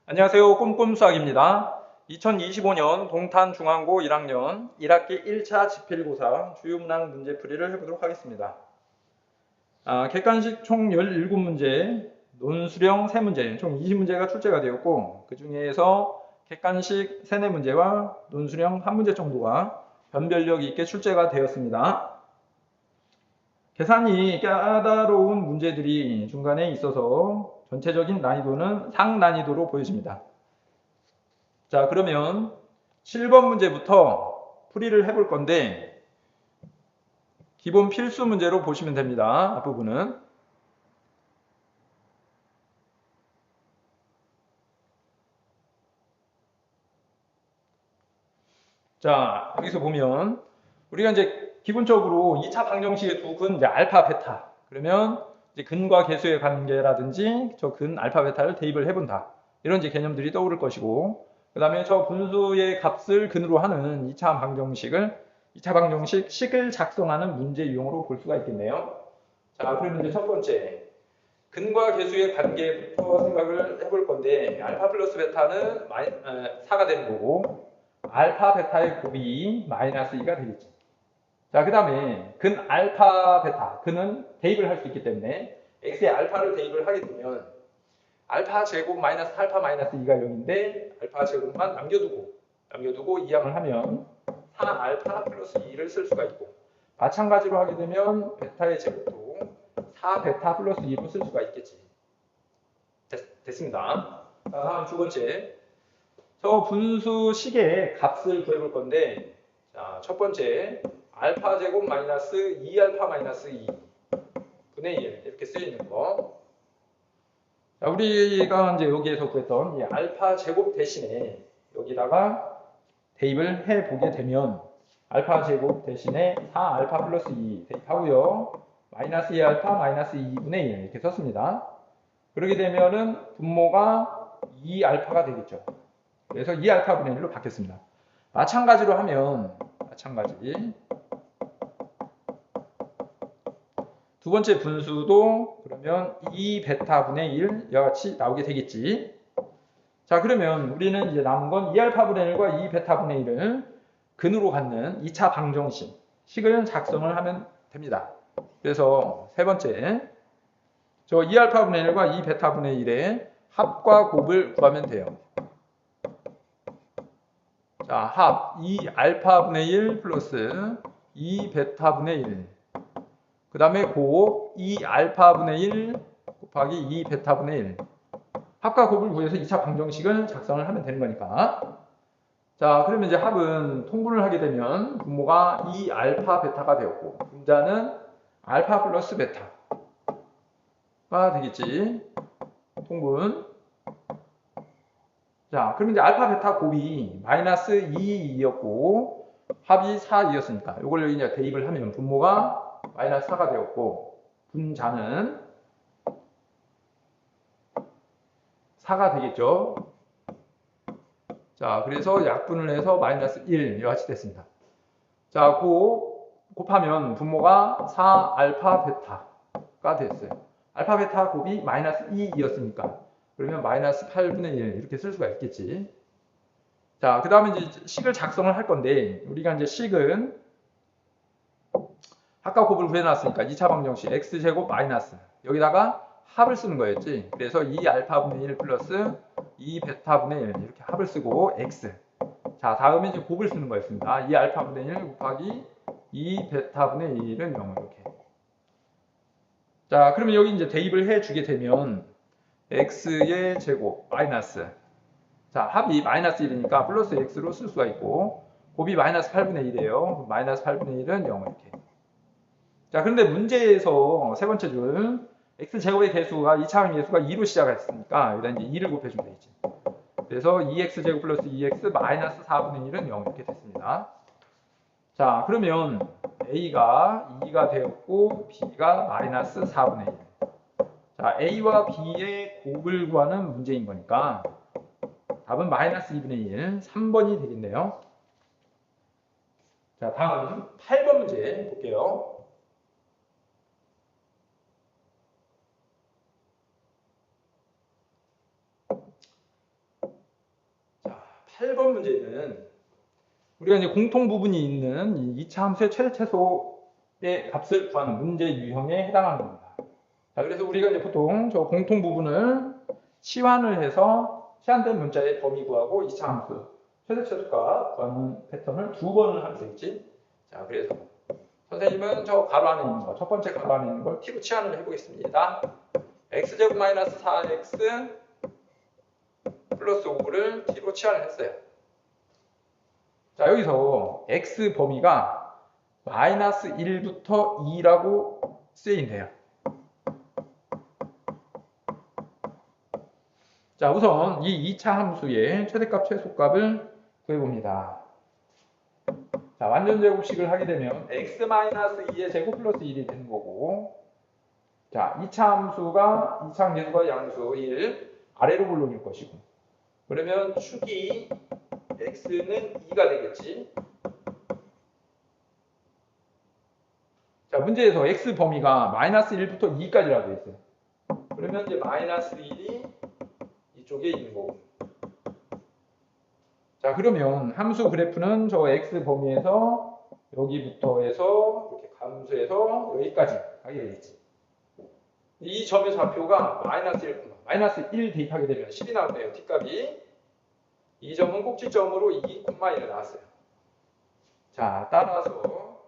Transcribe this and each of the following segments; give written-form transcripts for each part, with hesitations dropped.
안녕하세요. 꼼꼼수학입니다. 2025년 동탄중앙고 1학년 1학기 1차 지필고사 주요문항 문제풀이를 해보도록 하겠습니다. 객관식 총 17문제, 논수령 3문제, 총 20문제가 출제가 되었고 그 중에서 객관식 3, 4문제와 논수령 1문제 정도가 변별력 있게 출제가 되었습니다. 계산이 까다로운 문제들이 중간에 있어서 전체적인 난이도는 상난이도로 보여집니다. 자, 그러면 7번 문제부터 풀이를 해볼 건데 기본 필수 문제로 보시면 됩니다. 앞부분은. 자, 여기서 보면 우리가 이제 기본적으로 2차 방정식의 두 근, 알파, 베타. 그러면 이제 근과 계수의 관계라든지 저 근, 알파, 베타를 대입을 해본다. 이런 이제 개념들이 떠오를 것이고, 그 다음에 저 분수의 값을 근으로 하는 2차 방정식 식을 작성하는 문제 유형으로 볼 수가 있겠네요. 자, 그러면 이제 첫 번째. 근과 계수의 관계부터 생각을 해볼 건데, 알파 플러스 베타는 4가 되는 거고, 알파 베타의 곱이 마이너스 2가 되겠죠. 자, 그 다음에 근 알파 베타, 근은 대입을 할 수 있기 때문에 x에 알파를 대입을 하게 되면 알파 제곱 마이너스 알파 마이너스 2가 0인데 알파 제곱만 남겨두고 이항을 하면 4알파 플러스 2를 쓸 수가 있고, 마찬가지로 하게 되면 베타의 제곱도 4베타 플러스 2로 쓸 수가 있겠지. 됐습니다. 자, 다음 두 번째. 저 분수식의 값을 구해볼 건데, 자, 첫 번째, 알파 제곱 마이너스 2알파 마이너스 2 분의 1 이렇게 쓰여있는 거. 자, 우리가 이제 여기에서 구했던 이 알파 제곱 대신에 여기다가 대입을 해보게 되면 알파 제곱 대신에 4알파 플러스 2 대입하고요. 마이너스 2알파 마이너스 2분의 1 이렇게 썼습니다. 그렇게 되면은 분모가 2알파가 되겠죠. 그래서 2알파분의 1로 바뀌었습니다. 마찬가지로 하면 두 번째 분수도 그러면 2베타분의 1 이와 같이 나오게 되겠지. 자, 그러면 우리는 이제 남은 건 2알파분의 1과 2베타분의 1을 근으로 갖는 2차 방정식을 작성을 하면 됩니다. 그래서 세 번째, 저 2알파분의 1과 2베타분의 1의 합과 곱을 구하면 돼요. 자, 합 2알파분의 1 플러스 2베타분의 1. 그 다음에 곱 2알파분의 1 곱하기 2베타분의 1. 합과 곱을 구해서 2차 방정식을 작성을 하면 되는 거니까. 자, 그러면 이제 합은 통분을 하게 되면 분모가 2알파 베타가 되었고, 분자는 알파 플러스 베타가 되겠지. 통분. 자, 그럼 이제 알파 베타 곱이 마이너스 2였고 합이 4이었으니까 이걸 여기 이제 대입을 하면 분모가 마이너스 4가 되었고 분자는 4가 되겠죠. 자, 그래서 약분을 해서 마이너스 1 이와 같이 됐습니다. 자, 곱하면 분모가 4알파 베타가 됐어요. 알파 베타 곱이 마이너스 2이었으니까 그러면 마이너스 8분의 1 이렇게 쓸 수가 있겠지. 자, 그 다음에 이제 식을 작성을 할 건데, 우리가 이제 식은 아까 곱을 구해놨으니까 2차 방정식 x제곱 마이너스 여기다가 합을 쓰는 거였지. 그래서 2알파분의 1 플러스 2베타분의 1 이렇게 합을 쓰고 x. 자, 다음에 이제 곱을 쓰는 거였습니다. 2알파분의 1 곱하기 2베타분의 1은 0 이렇게. 자, 그러면 여기 이제 대입을 해주게 되면 x의 제곱 마이너스, 자, 합이 마이너스 1이니까 플러스 x로 쓸 수가 있고 곱이 마이너스 8분의 1이에요. 마이너스 8분의 1은 0 이렇게. 자, 그런데 문제에서 세 번째 줄 x제곱의 개수가 2차항 개수가 2로 시작했으니까 여기다 이제 2를 곱해주면 되겠지. 그래서 2x제곱 플러스 2x 마이너스 4분의 1은 0 이렇게 됐습니다. 자, 그러면 a가 2가 되었고 b가 마이너스 4분의 1. 자, a와 b의 곱을 구하는 문제인 거니까 답은 마이너스 2분의 1, 3번이 되겠네요. 자, 다음 8번 문제 볼게요. 8번 문제는 우리가 이제 공통 부분이 있는 이 2차 함수의 최대 최소의 값을 구하는 문제 유형에 해당하는 겁니다. 자, 그래서 우리가 이제 보통 저 공통 부분을 치환을 해서 치환된 문자의 범위 구하고 2차 함수 최대 최소값 구하는 패턴을 2번을 하면 되겠지. 자, 그래서 선생님은 저 가로 안에 있는 거, 첫 번째 가로 안에 있는 걸 t로 치환을 해보겠습니다. x제곱 마이너스 4x 플러스 5를 t로 치환을 했어요. 자, 여기서 x 범위가 마이너스 1부터 2라고 쓰여있네요. 자, 우선 이 2차 함수의 최대값, 최소값을 구해봅니다. 자, 완전제곱식을 하게 되면 x-2의 제곱 플러스 1이 되는 거고, 자, 2차 함수가 2차 계수가 양수 1 아래로 굴러올 것이고, 그러면 축이 x는 2가 되겠지. 자, 문제에서 x 범위가 마이너스 1부터 2까지라고 되어 있어요. 그러면 이제 마이너스 1이 이쪽에 있는 거고. 자, 그러면 함수 그래프는 저 x 범위에서 여기부터 해서 이렇게 감소해서 여기까지 하게 되겠지. 이 점의 좌표가 마이너스 1 대입하게 되면 10이 나오네요. t값이. 이 점은 꼭지점으로 2,1이 나왔어요. 자, 따라서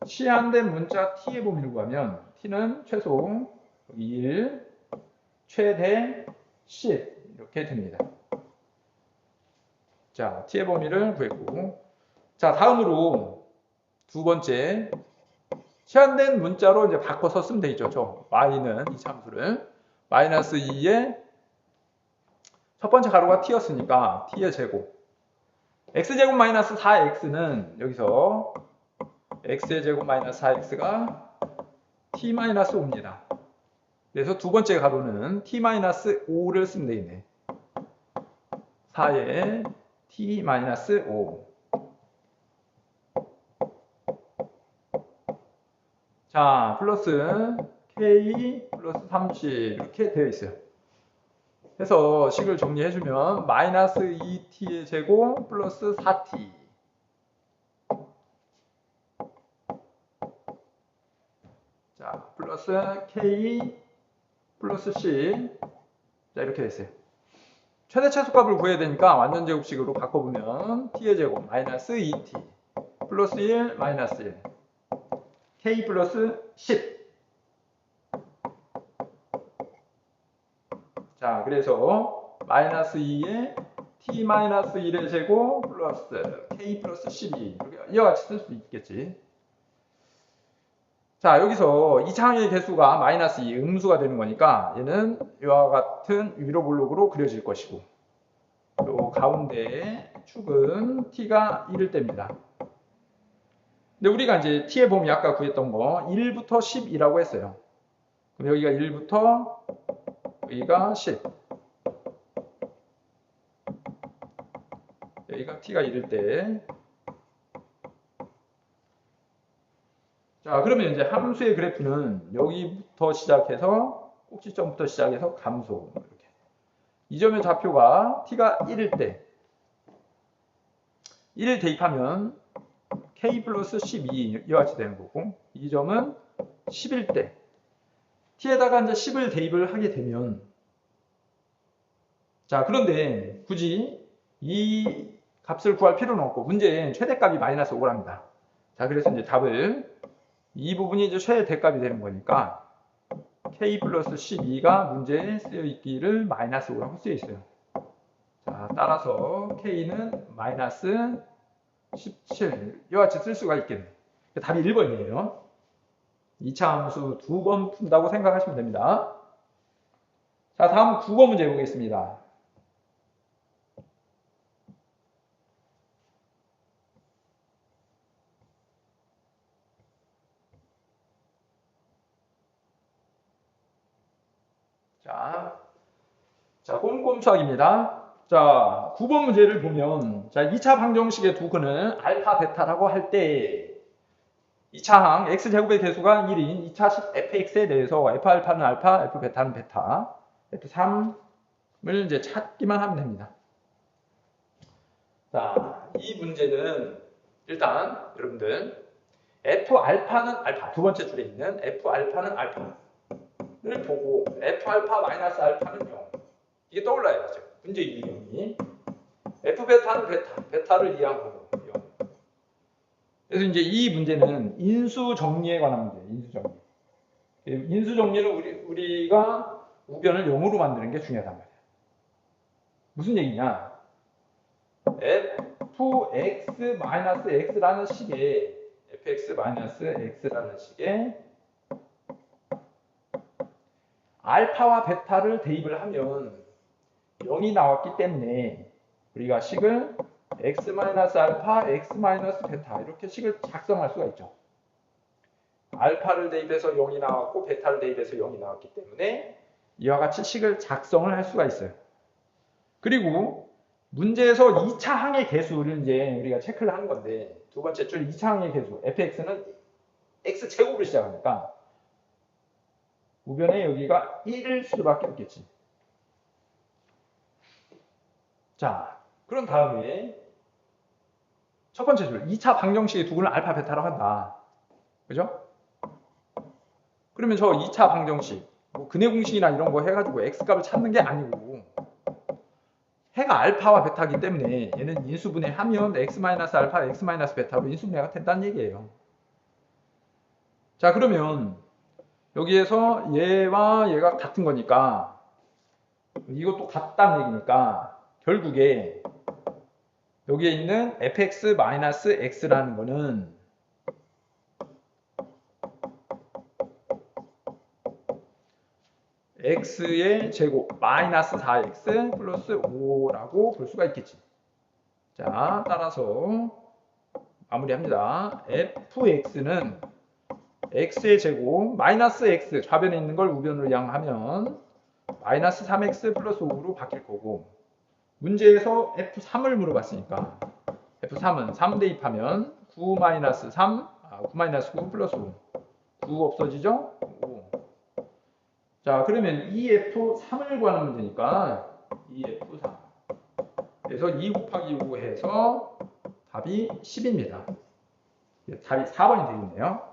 치환된 문자 t의 범위를 구하면 t는 최소 1, 최대 10 이렇게 됩니다. 자, t의 범위를 구했고, 자, 다음으로 두 번째 치환된 문자로 이제 바꿔서 쓰면 되겠죠. 저 y는 이 함수를 마이너스 2의 첫 번째 가로가 t였으니까 t의 제곱 x제곱 마이너스 4x는 여기서 x의 제곱 마이너스 4x가 t 마이너스 5입니다. 그래서 두 번째 가로는 t 마이너스 5를 쓰면 되겠네. 4의 t 마이너스 5. 자, 플러스 k 플러스 30 이렇게 되어 있어요. 해서 식을 정리해주면 마이너스 2t의 제곱 플러스 4t. 자, 플러스 k 플러스 10. 자, 이렇게 됐어요. 최대 최소값을 구해야 되니까 완전 제곱식으로 바꿔보면 t의 제곱 마이너스 2t 플러스 1 마이너스 1 k 플러스 10. 자, 그래서 마이너스 2에 t 마이너스 1의 제곱 플러스 k 플러스 12 이와 같이 쓸 수 있겠지. 자, 여기서 이 창의 개수가 마이너스 2 음수가 되는 거니까 얘는 이와 같은 위로 볼록으로 그려질 것이고, 요 가운데 축은 t가 1일 때입니다. 근데 우리가 이제 t의 범위 아까 구했던 거 1부터 10이라고 했어요. 그럼 여기가 1부터 여기가 10. 여기가 t가 1일 때. 자, 그러면 이제 함수의 그래프는 여기부터 시작해서 꼭지점부터 시작해서 감소. 이렇게. 이 점의 좌표가 t가 1일 때 1을 대입하면 k 플러스 12 이와 같이 되는 거고, 이 점은 10일 때 t에다가 이제 10을 대입을 하게 되면, 자, 그런데 굳이 이 값을 구할 필요는 없고 문제엔 최대값이 마이너스 5랍니다. 자, 그래서 이제 답을 이 부분이 이제 최대값이 되는 거니까 k 플러스 12가 문제에 쓰여 있기를 마이너스 5라고 쓰여 있어요. 자, 따라서 k는 마이너스 17 이와 같이 쓸 수가 있겠네. 답이 1번이에요. 2차 함수 2번 푼다고 생각하시면 됩니다. 자, 다음 9번 문제 보겠습니다. 자, 꼼꼼 수학입니다. 자, 9번 문제를 보면, 자, 2차 방정식의 두 근을 알파, 베타라고 할 때, 2차항 x제곱의 개수가 1인 2차 fx에 대해서 f알파는 알파, f베타는 베타, f3을 이제 찾기만 하면 됩니다. 자, 이 문제는 일단 여러분들 F 알파는 알파, 두 번째 줄에 있는 F 알파는 알파를 보고 F 알파 마이너스 알파는 0. 이게 떠올라야죠. 문제 유형이. F 베타는 베타, 베타를 이항하고 0. 그래서 이제 이 문제는 인수 정리에 관한 문제예요. 인수 정리. 인수 정리는 우리가 우변을 0으로 만드는 게 중요하단 말이야. 무슨 얘기냐? fx-x라는 식의 fx-x라는 식의 알파와 베타를 대입을 하면 0이 나왔기 때문에 우리가 식을 x-알파, x-베타 이렇게 식을 작성할 수가 있죠. 알파를 대입해서 0이 나왔고 베타를 대입해서 0이 나왔기 때문에 이와 같이 식을 작성을 할 수가 있어요. 그리고 문제에서 2차 항의 개수를 이제 우리가 체크를 하는 건데 두 번째 줄 2차 항의 개수 fx는 x제곱으로 시작하니까 우변에 여기가 1일 수밖에 없겠지. 자, 그런 다음에 첫 번째 줄 2차 방정식의 두근을 알파 베타라고 한다. 그죠? 그러면 저 2차 방정식 뭐 근해 공식이나 이런 거 해가지고 x값을 찾는 게 아니고 해가 알파와 베타이기 때문에 얘는 인수분해하면 x-알파, x-베타로 인수분해가 된다는 얘기예요. 자, 그러면 여기에서 얘와 얘가 같은 거니까 이것도 같다는 얘기니까 결국에 여기에 있는 fx-x라는 거는 x의 제곱 마이너스 4x 플러스 5라고 볼 수가 있겠지. 자, 따라서 마무리합니다. fx는 x의 제곱 마이너스 x 좌변에 있는 걸 우변으로 이항하면 마이너스 3x 플러스 5로 바뀔 거고 문제에서 f3을 물어봤으니까 f3은 3 대입하면 9 마이너스 3, 9 마이너스 9 플러스 5 9 없어지죠? 5. 자, 그러면 2f3을 구하는 문제니까 2f3 그래서 2 곱하기 5 해서 답이 10입니다. 답이 4번이 되겠네요.